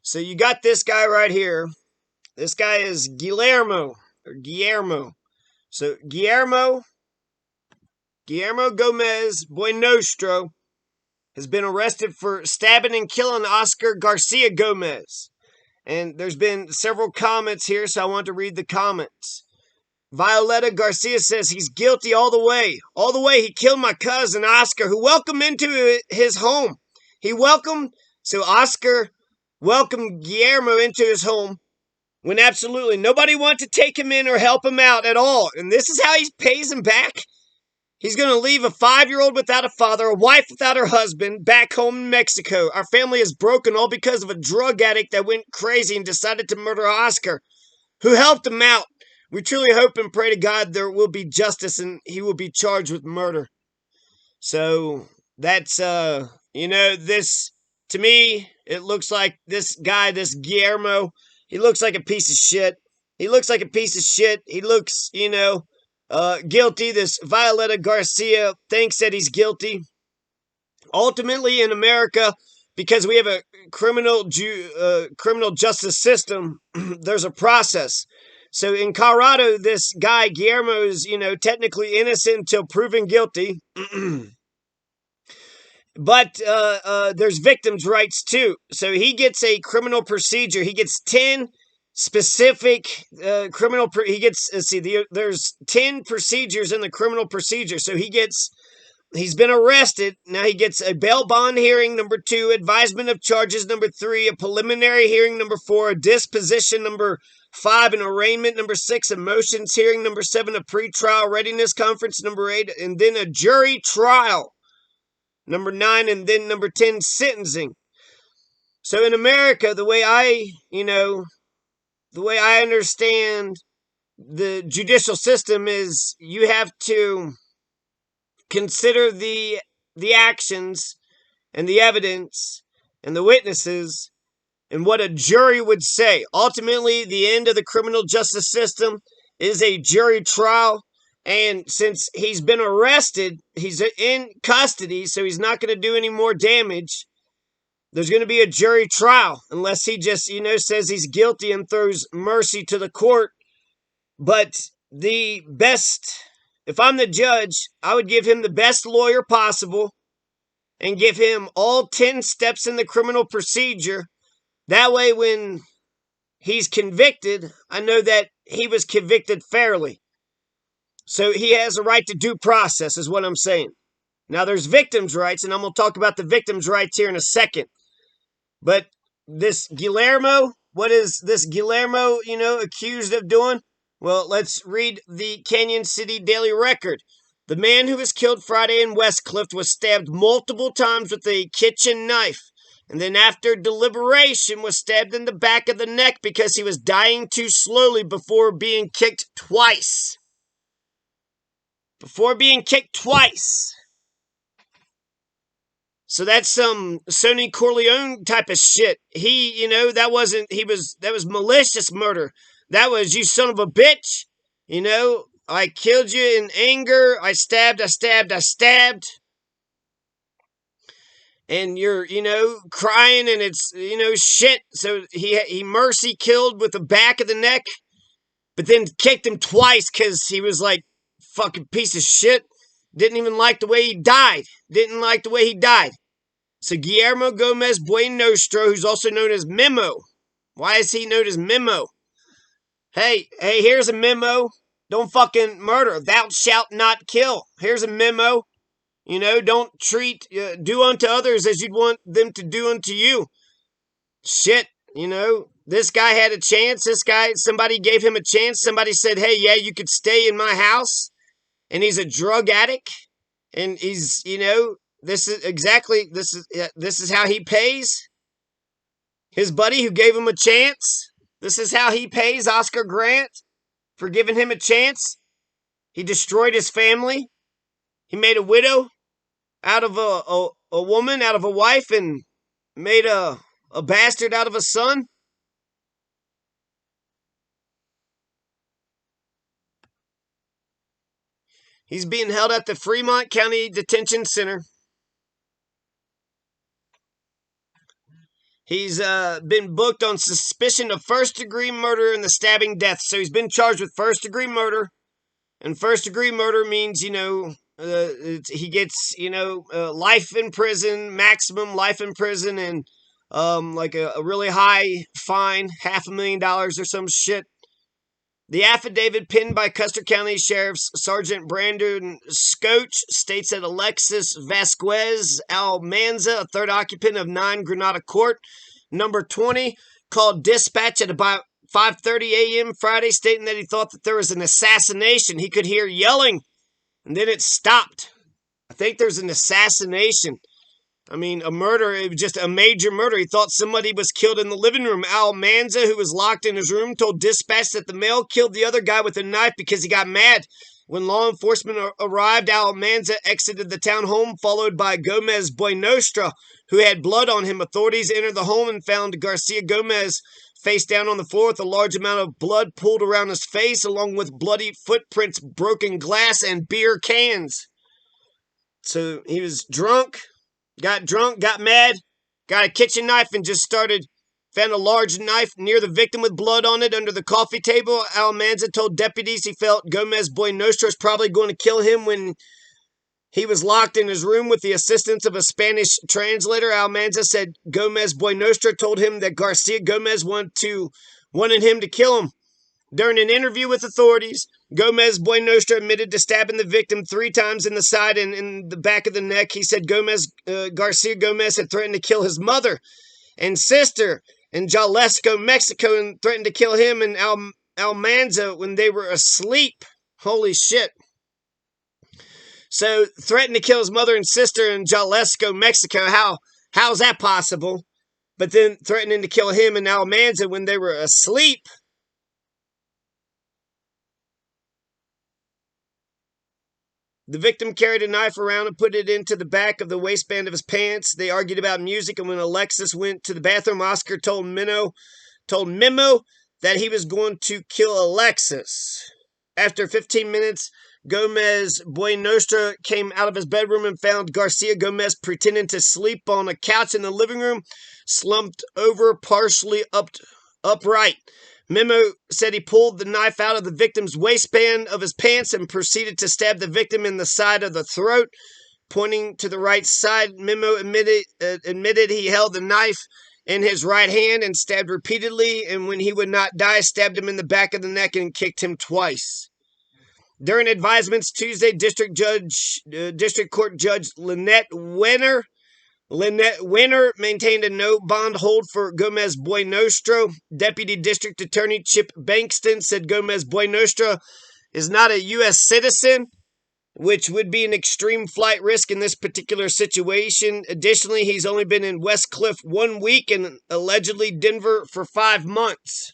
So you got this guy right here. This guy is Guillermo. So Guillermo Gomez Buenostro has been arrested for stabbing and killing Oscar Garcia Gomez. And there's been several comments here, so I want to read the comments. Violetta Garcia says he's guilty all the way. All the way. He killed my cousin Oscar, who welcomed into his home. So Oscar welcomed Guillermo into his home when absolutely nobody wanted to take him in or help him out at all. And this is how he pays him back. He's going to leave a 5-year-old without a father, a wife without her husband, back home in Mexico. Our family is broken all because of a drug addict that went crazy and decided to murder Oscar, who helped him out. We truly hope and pray to God there will be justice and he will be charged with murder. So that's, this, to me, it looks like this guy, this Guillermo, he looks like a piece of shit. He looks, guilty. This Violetta Garcia thinks that he's guilty. Ultimately, in America, because we have a criminal justice system, there's a process. So in Colorado, this guy, Guillermo, is, technically innocent until proven guilty. But there's victims' rights, too. So he gets a criminal procedure. He gets 10 specific there's 10 procedures in the criminal procedure. So he's been arrested. Now he gets a bail bond hearing, number 2, advisement of charges, number 3, a preliminary hearing, number 4, a disposition, number 5, an arraignment, number 6, a motions hearing, number 7, a pretrial readiness conference, number 8, and then a jury trial, number 9, and then number 10, sentencing. So in America, the way I understand the judicial system is you have to consider the actions and the evidence and the witnesses and what a jury would say. Ultimately, the end of the criminal justice system is a jury trial. And since he's been arrested, he's in custody, so he's not going to do any more damage. There's going to be a jury trial unless he just, says he's guilty and throws mercy to the court. But if I'm the judge, I would give him the best lawyer possible and give him all 10 steps in the criminal procedure. That way, when he's convicted, I know that he was convicted fairly. So he has a right to due process, is what I'm saying. Now, there's victims' rights, and I'm going to talk about the victims' rights here in a second. But this Guillermo, what is this Guillermo, accused of doing? Well, let's read the Canyon City Daily Record. The man who was killed Friday in Westcliff was stabbed multiple times with a kitchen knife, and then after deliberation was stabbed in the back of the neck because he was dying too slowly before being kicked twice. So that's some Sonny Corleone type of shit. That was malicious murder. That was, you son of a bitch. I killed you in anger. I stabbed. And you're, crying and it's, shit. So he mercy killed with the back of the neck, but then kicked him twice because he was like, fucking piece of shit. Didn't even like the way he died. So Guillermo Gomez Buenostro, who's also known as Memo. Why is he known as Memo? Hey, here's a memo. Don't fucking murder. Thou shalt not kill. Here's a memo. Don't do unto others as you'd want them to do unto you. Shit, this guy had a chance. Somebody gave him a chance. Somebody said, hey, yeah, you could stay in my house. And he's a drug addict. And he's, this is how he pays his buddy who gave him a chance. This is how he pays Oscar Grant for giving him a chance. He destroyed his family. He made a widow out of a woman, out of a wife, and made a bastard out of a son. He's being held at the Fremont County Detention Center. He's been booked on suspicion of first-degree murder and the stabbing death. So he's been charged with first-degree murder. And first-degree murder means, he gets, life in prison, maximum life in prison, and like a really high fine, $500,000 or some shit. The affidavit penned by Custer County Sheriff's Sergeant Brandon Scotch states that Alexis Vasquez Almanza, a third occupant of 9 Granada Court, number 20, called dispatch at about 5:30 a.m. Friday, stating that he thought that there was an assassination. He could hear yelling, and then it stopped. I think there's an assassination. I mean, a murder, it was just a major murder. He thought somebody was killed in the living room. Almanza, who was locked in his room, told dispatch that the male killed the other guy with a knife because he got mad. When law enforcement arrived, Almanza exited the townhome, followed by Gomez Buenostra, who had blood on him. Authorities entered the home and found Garcia Gomez face down on the floor with a large amount of blood pooled around his face, along with bloody footprints, broken glass, and beer cans. So he was drunk. Got drunk, got mad, got a kitchen knife, and just found a large knife near the victim with blood on it under the coffee table. Almanza told deputies he felt Gomez Buenostra was probably going to kill him when he was locked in his room with the assistance of a Spanish translator. Almanza said Gomez Buenostra told him that Garcia Gomez wanted him to kill him. During an interview with authorities, Gomez Buenostra admitted to stabbing the victim 3 times in the side and in the back of the neck. He said Garcia Gomez had threatened to kill his mother and sister in Jalisco, Mexico, and threatened to kill him and Almanza when they were asleep. Holy shit. So, threatened to kill his mother and sister in Jalisco, Mexico. How's that possible? But then threatening to kill him and Almanza when they were asleep. The victim carried a knife around and put it into the back of the waistband of his pants. They argued about music, and when Alexis went to the bathroom, Oscar told Memo that he was going to kill Alexis. After 15 minutes, Gomez Buenostra came out of his bedroom and found Garcia Gomez pretending to sleep on a couch in the living room, slumped over, partially upright. Memo said he pulled the knife out of the victim's waistband of his pants and proceeded to stab the victim in the side of the throat, pointing to the right side. Memo admitted he held the knife in his right hand and stabbed repeatedly, and when he would not die, stabbed him in the back of the neck and kicked him twice. During advisements Tuesday, District Court Judge Lynette Winner maintained a no bond hold for Gomez Buenostra. Deputy District Attorney Chip Bankston said Gomez Buenostra is not a U.S. citizen, which would be an extreme flight risk in this particular situation. Additionally, he's only been in West Cliff 1 week and allegedly Denver for 5 months.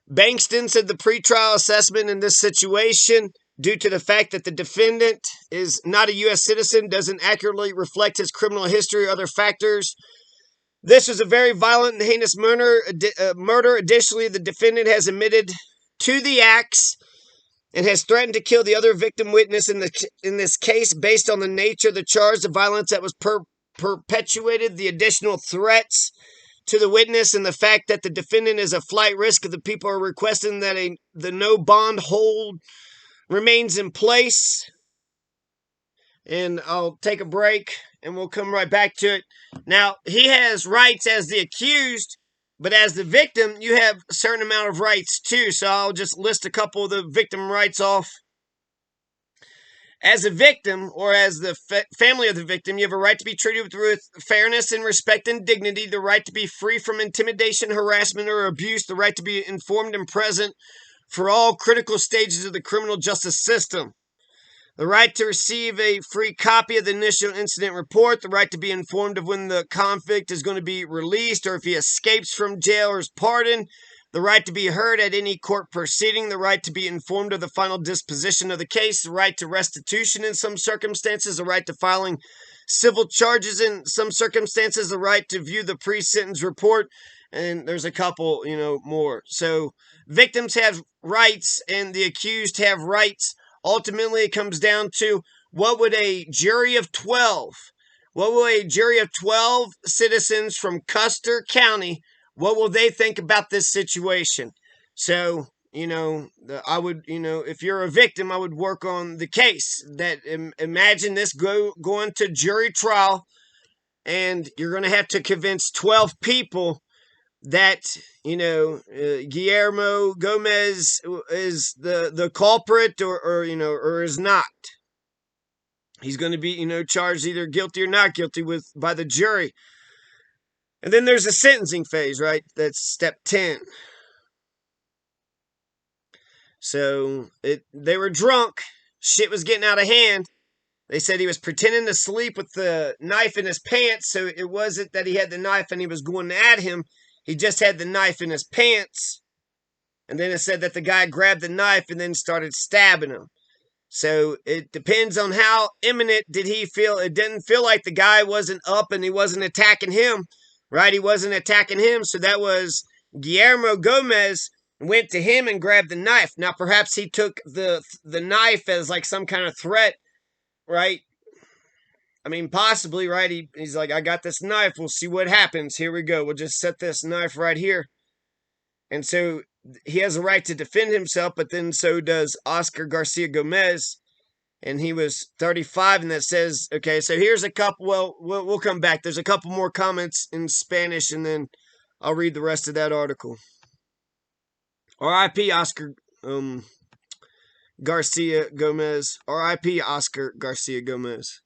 Bankston said the pretrial assessment in this situation, due to the fact that the defendant is not a U.S. citizen, doesn't accurately reflect his criminal history or other factors. This was a very violent and heinous murder. Additionally, the defendant has admitted to the acts and has threatened to kill the other victim witness in this case based on the nature of the charge, the violence that was perpetuated, the additional threats to the witness, and the fact that the defendant is a flight risk. The people are requesting that the no bond hold remains in place. And I'll take a break and we'll come right back to it. Now, he has rights as the accused, but as the victim, you have a certain amount of rights too. So I'll just list a couple of the victim rights off. As a victim, or as the family of the victim, you have a right to be treated with fairness and respect and dignity, the right to be free from intimidation, harassment, or abuse, the right to be informed and present for all critical stages of the criminal justice system, the right to receive a free copy of the initial incident report, the right to be informed of when the convict is going to be released or if he escapes from jail or is pardoned, the right to be heard at any court proceeding, the right to be informed of the final disposition of the case, the right to restitution in some circumstances, the right to filing civil charges in some circumstances, the right to view the pre-sentence report, and there's a couple, more. So victims have rights and the accused have rights. Ultimately, it comes down to what would a jury of 12 What will a jury of 12 citizens from Custer County, what will they think about this situation? So, I would, if you're a victim, I would work on the case. That imagine this going to jury trial, and you're going to have to convince 12 people that Guillermo Gomez is the culprit, or is not. He's going to be charged either guilty or not guilty by the jury. And then there's a sentencing phase, right? That's step 10. So they were drunk. Shit was getting out of hand. They said he was pretending to sleep with the knife in his pants, so it wasn't that he had the knife and he was going at him. He just had the knife in his pants. And then it said that the guy grabbed the knife and then started stabbing him. So it depends on how imminent did he feel. It didn't feel like the guy wasn't up and he wasn't attacking him, right? He wasn't attacking him. So that was Guillermo Gomez went to him and grabbed the knife. Now, perhaps he took the knife as like some kind of threat, right? I mean, possibly, right? He's like, I got this knife. We'll see what happens. Here we go. We'll just set this knife right here. And so he has a right to defend himself, but then so does Oscar Garcia Gomez. And he was 35, and that says, okay, so here's a couple. Well, we'll come back. There's a couple more comments in Spanish, and then I'll read the rest of that article. R.I.P. Oscar Garcia Gomez. R.I.P. Oscar Garcia Gomez.